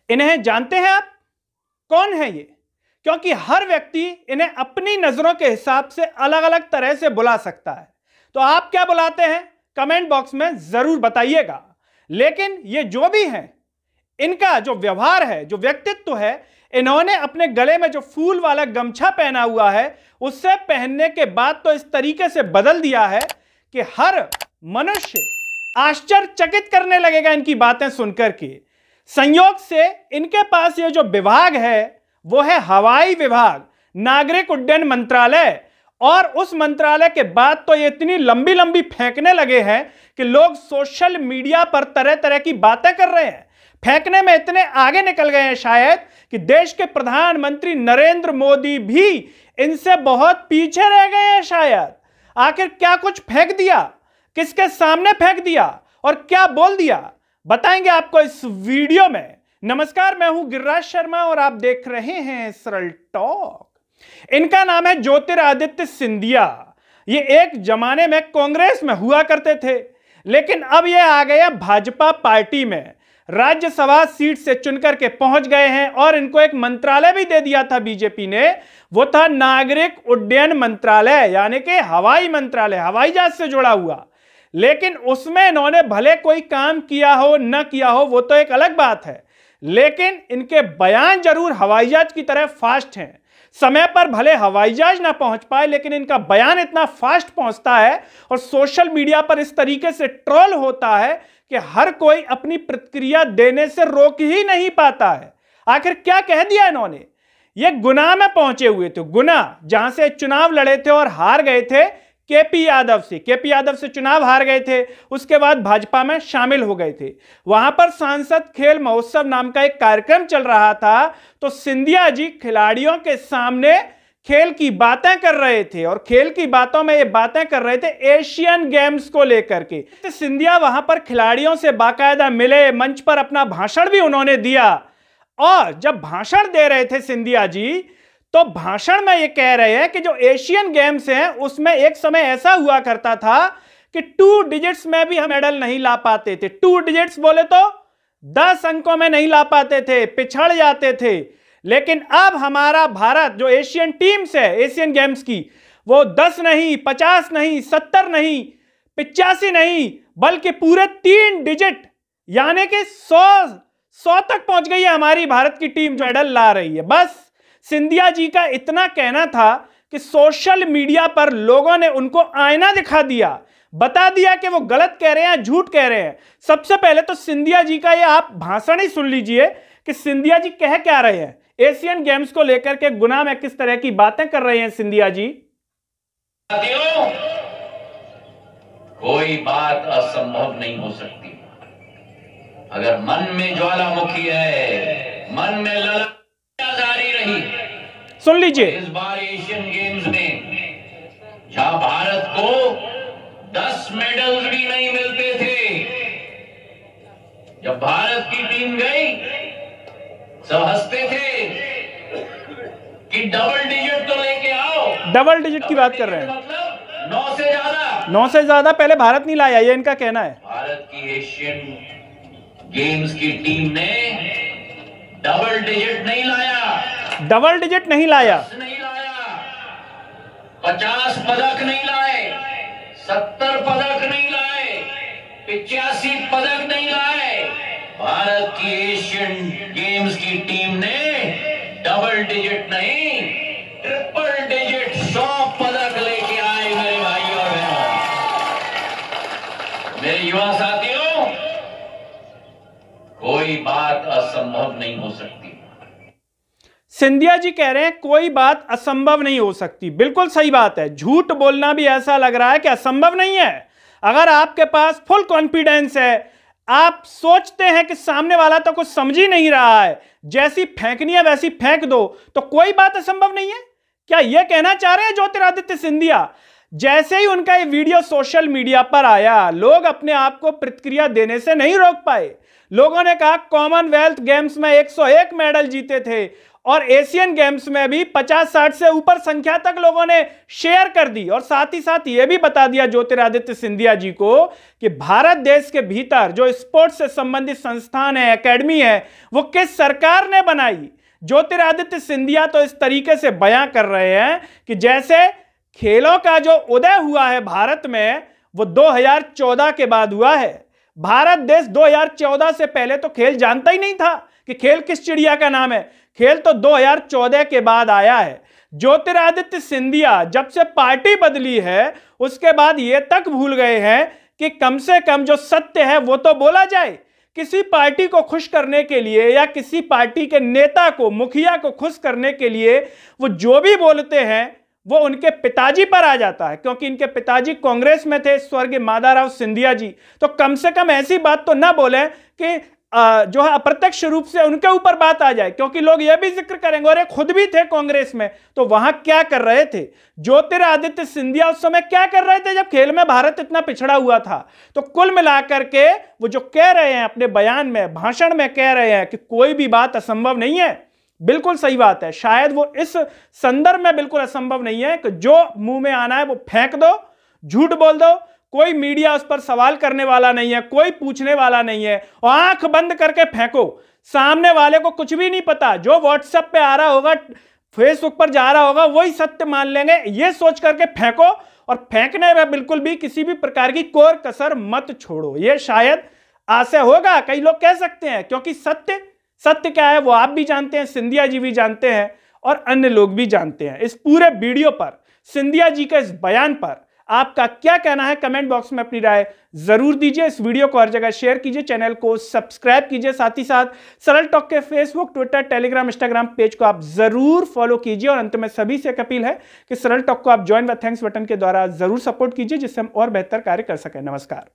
इन्हें जानते हैं आप? कौन है ये? क्योंकि हर व्यक्ति इन्हें अपनी नजरों के हिसाब से अलग अलग तरह से बुला सकता है। तो आप क्या बुलाते हैं कमेंट बॉक्स में जरूर बताइएगा। लेकिन ये जो भी हैं, इनका जो व्यवहार है, जो व्यक्तित्व है, इन्होंने अपने गले में जो फूल वाला गमछा पहना हुआ है उससे पहनने के बाद तो इस तरीके से बदल दिया है कि हर मनुष्य आश्चर्यचकित करने लगेगा इनकी बातें सुनकर के। संयोग से इनके पास ये जो विभाग है वो है हवाई विभाग, नागरिक उड्डयन मंत्रालय। और उस मंत्रालय के बाद तो ये इतनी लंबी लंबी फेंकने लगे हैं कि लोग सोशल मीडिया पर तरह तरह की बातें कर रहे हैं। फेंकने में इतने आगे निकल गए हैं शायद कि देश के प्रधानमंत्री नरेंद्र मोदी भी इनसे बहुत पीछे रह गए हैं शायद। आखिर क्या कुछ फेंक दिया, किसके सामने फेंक दिया और क्या बोल दिया, बताएंगे आपको इस वीडियो में। नमस्कार, मैं हूं गिरिराज शर्मा और आप देख रहे हैं सरल टॉक। इनका नाम है ज्योतिरादित्य सिंधिया। ये एक जमाने में कांग्रेस में हुआ करते थे, लेकिन अब ये आ गए भाजपा पार्टी में। राज्यसभा सीट से चुनकर के पहुंच गए हैं और इनको एक मंत्रालय भी दे दिया था बीजेपी ने। वो था नागरिक उड्डयन मंत्रालय, यानी कि हवाई मंत्रालय, हवाई जहाज से जुड़ा हुआ। लेकिन उसमें इन्होंने भले कोई काम किया हो न किया हो वो तो एक अलग बात है, लेकिन इनके बयान जरूर हवाई जहाज की तरह फास्ट हैं। समय पर भले हवाई जहाज ना पहुंच पाए, लेकिन इनका बयान इतना फास्ट पहुंचता है और सोशल मीडिया पर इस तरीके से ट्रोल होता है कि हर कोई अपनी प्रतिक्रिया देने से रोक ही नहीं पाता है। आखिर क्या कह दिया इन्होंने? ये गुना में पहुंचे हुए थे, गुना, जहां से चुनाव लड़े थे और हार गए थे केपी यादव से चुनाव हार गए थे। उसके बाद भाजपा में शामिल हो गए थे। वहां पर सांसद खेल महोत्सव नाम का एक कार्यक्रम चल रहा था, तो सिंधिया जी खिलाड़ियों के सामने खेल की बातें कर रहे थे और खेल की बातों में ये बातें कर रहे थे एशियन गेम्स को लेकर के। तो सिंधिया वहां पर खिलाड़ियों से बाकायदा मिले, मंच पर अपना भाषण भी उन्होंने दिया। और जब भाषण दे रहे थे सिंधिया जी, तो भाषण में ये कह रहे हैं कि जो एशियन गेम्स हैं उसमें एक समय ऐसा हुआ करता था कि 2 डिजिट्स में भी हम मेडल नहीं ला पाते थे। 2 डिजिट्स बोले तो 10 अंकों में नहीं ला पाते थे, पिछड़ जाते थे। लेकिन अब हमारा भारत जो एशियन टीम्स है एशियन गेम्स की, वो 10 नहीं, 50 नहीं, 70 नहीं, 85 नहीं, बल्कि पूरे 3 डिजिट यानी कि 100 तक पहुंच गई है हमारी भारत की टीम जो मेडल ला रही है। बस सिंधिया जी का इतना कहना था कि सोशल मीडिया पर लोगों ने उनको आईना दिखा दिया, बता दिया कि वो गलत कह रहे हैं, झूठ कह रहे हैं। सबसे पहले तो सिंधिया जी का ये आप भाषण ही सुन लीजिए कि सिंधिया जी कह क्या रहे हैं। एशियन गेम्स को लेकर के गुना में किस तरह की बातें कर रहे हैं सिंधिया जी। कोई बात असंभव नहीं हो सकती। अगर मन में ज्वालामुखी है, मन में ललक जारी रही। सुन लीजिए, इस बार एशियन गेम्स में जहां भारत को 10 मेडल्स भी नहीं मिलते थे, जब भारत की टीम गई सब हंसते थे कि डबल डिजिट तो लेके आओ। डबल डिजिट की बात कर रहे हैं, मतलब 9 से ज्यादा। 9 से ज्यादा पहले भारत नहीं लाया, ये इनका कहना है। भारत की एशियन गेम्स की टीम ने डबल डिजिट नहीं लाया, डबल डिजिट नहीं लाया, 50 पदक नहीं लाए, 70 पदक नहीं लाए, 85 पदक नहीं लाए। भारत की एशियन गेम्स की टीम ने डबल डिजिट नहीं, ट्रिपल डिजिट 100 पदक लेके आए मेरे भाइयों और बहनों। मेरे युवा साथियों, कोई बात असंभव नहीं हो सकती। सिंधिया जी कह रहे हैं कोई बात असंभव नहीं हो सकती। बिल्कुल सही बात है। झूठ बोलना भी ऐसा लग रहा है कि असंभव नहीं है। अगर आपके पास फुल कॉन्फिडेंस है, आप सोचते हैं कि सामने वाला तो कुछ समझ ही नहीं रहा है, जैसी फेंकनी है वैसी फेंक दो, तो कोई बात असंभव नहीं है। क्या यह कहना चाह रहे हैं ज्योतिरादित्य सिंधिया? जैसे ही उनका ये वीडियो सोशल मीडिया पर आया, लोग अपने आप को प्रतिक्रिया देने से नहीं रोक पाए। लोगों ने कहा कॉमनवेल्थ गेम्स में 101 मेडल जीते थे और एशियन गेम्स में भी 50-60 से ऊपर संख्या तक लोगों ने शेयर कर दी। और साथ ही साथ यह भी बता दिया ज्योतिरादित्य सिंधिया जी को कि भारत देश के भीतर जो स्पोर्ट्स से संबंधित संस्थान है, एकेडमी है, वो किस सरकार ने बनाई। ज्योतिरादित्य सिंधिया तो इस तरीके से बयां कर रहे हैं कि जैसे खेलों का जो उदय हुआ है भारत में वो 2014 के बाद हुआ है। भारत देश 2014 से पहले तो खेल जानता ही नहीं था कि खेल किस चिड़िया का नाम है। खेल तो 2014 के बाद आया है। ज्योतिरादित्य सिंधिया जब से पार्टी बदली है उसके बाद ये तक भूल गए हैं कि कम से कम जो सत्य है वो तो बोला जाए। किसी पार्टी को खुश करने के लिए या किसी पार्टी के नेता को, मुखिया को खुश करने के लिए वो जो भी बोलते हैं वो उनके पिताजी पर आ जाता है, क्योंकि इनके पिताजी कांग्रेस में थे, स्वर्गीय माधवराव सिंधिया जी। तो कम से कम ऐसी बात तो ना बोले कि जो है अप्रत्यक्ष रूप से उनके ऊपर बात आ जाए, क्योंकि लोग यह भी जिक्र करेंगे और खुद भी थे कांग्रेस में, तो वहां क्या कर रहे थे ज्योतिरादित्य सिंधिया, उस समय क्या कर रहे थे जब खेल में भारत इतना पिछड़ा हुआ था। तो कुल मिलाकर के वो जो कह रहे हैं अपने बयान में, भाषण में कह रहे हैं कि कोई भी बात असंभव नहीं है, बिल्कुल सही बात है। शायद वो इस संदर्भ में बिल्कुल असंभव नहीं है कि जो मुंह में आना है वो फेंक दो, झूठ बोल दो, कोई मीडिया उस पर सवाल करने वाला नहीं है, कोई पूछने वाला नहीं है, और आंख बंद करके फेंको। सामने वाले को कुछ भी नहीं पता, जो व्हाट्सएप पे आ रहा होगा, फेसबुक पर जा रहा होगा, वही सत्य मान लेंगे, ये सोच करके फेंको। और फेंकने में बिल्कुल भी किसी भी प्रकार की कोर कसर मत छोड़ो। ये शायद आशय होगा, कई लोग कह सकते हैं, क्योंकि सत्य क्या है वो आप भी जानते हैं, सिंधिया जी भी जानते हैं और अन्य लोग भी जानते हैं। इस पूरे वीडियो पर, सिंधिया जी के इस बयान पर आपका क्या कहना है, कमेंट बॉक्स में अपनी राय जरूर दीजिए। इस वीडियो को हर जगह शेयर कीजिए, चैनल को सब्सक्राइब कीजिए, साथ ही साथ सरल टॉक के Facebook, Twitter, Telegram, Instagram page को आप जरूर फॉलो कीजिए। और अंत में सभी से एक अपील है कि सरल टॉक को आप ज्वाइन व थैंक्स बटन के द्वारा जरूर सपोर्ट कीजिए, जिससे हम और बेहतर कार्य कर सकें। नमस्कार।